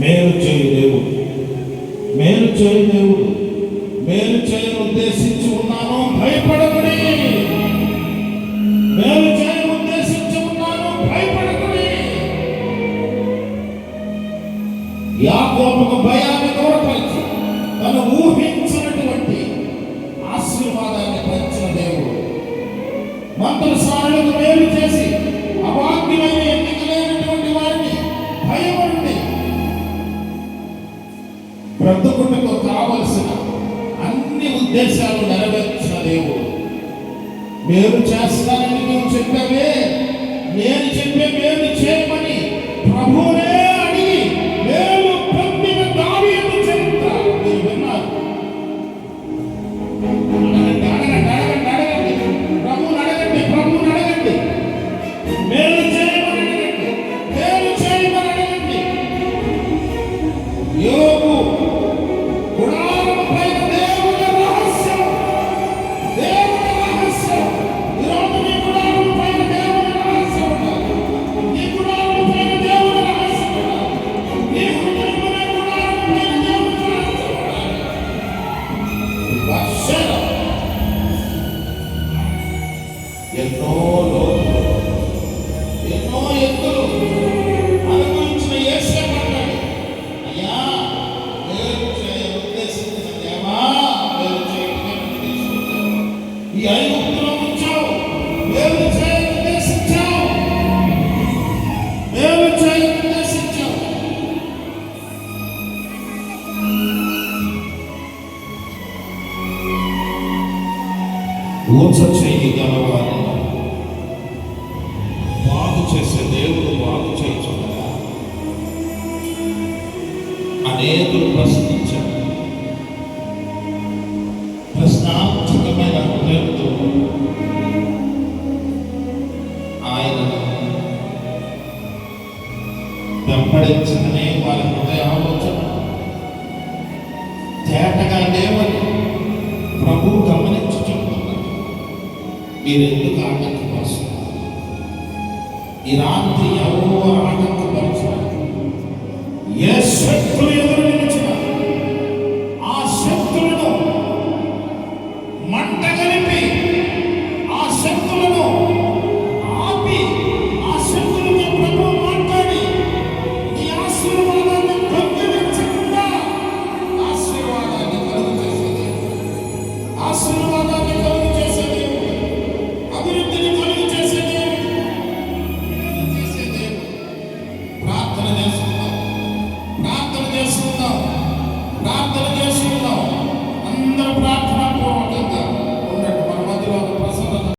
మేలు చేయు దేవుడు, మేలు చేయు దేవుడు. మేలు చేయను ఉద్దేశించి ఉన్నాను, భయపడకుడి. మేలు చేయను ఉద్దేశించి ఉన్నాను, భయపడకుడి. యాకోబుకు భయాన్ని దూరపరిచి తను ఊహించినటువంటి ఆశీర్వాదాన్ని పంచిన దేవుడు. మంత్రసారులకు మేలు చేసి అవాక్యమైన ఎన్నికలైనటువంటి వారిని భయపడండి. బ్రతుకుటకు కావలసిన అన్ని ఉద్దేశాలు నెరవేర్చిన దేవుడు. మేలు చేస్తానని నువ్వు చెప్పావే, నేను చెప్పే మేలు చేయమని ప్రభువునే అడిగి మేలు పొందిన దావీదు చరిత్ర మీరు విన్నారు. అడగండి, ప్రభువుని అడగండి. మేలు చేయమని అడగండి, మేలు చేయమని అడగండి. యోబు గుడారం పైన దేవుని రహస్యం, దేవుని రహస్యం. ఈరోజు నీ గుడారం పైన దేవుని రహస్యం ఉండాలి. నీ గుడారం పైన దేవుని రహస్యం ఉండాలి. నీ హృదయంలోని గుడారం పైన దేవుని రహస్యం ఉండాలి. వర్షం ఎన్నో లోతులు, ఎన్నో ఎత్తులు అనుభవించిన యేసే మాట్లాడి, అయ్యా మేలు చేయ ఉద్దేశించిన దేవా, మేలు చేయటమే ఉద్దేశించావు. ఈ ఐగుప్తులో ఉంచావు, మేలు చేయ ఉద్దేశించావు, మేలు చేయ ఉద్దేశించావు. ఊచ చేయి గలవారిని బాగు చేసే దేవుడు బాగు చేయించుగా అనేకులు ప్రశ్నించారు. ప్రశ్నార్థకమైన హృదయంతో ఆయన వెంబడించడమే వారి హృదయ ఆలోచన. తేటగా లేవని ప్రభు గమనించి చెప్తున్నారు. మీరు ఎందుకు ఆటంకపరుస్తున్నారు? ఈ రాత్రి ఎవరో ఆటంకపరుచున్నారు. ఏ శక్తులు ఎదురు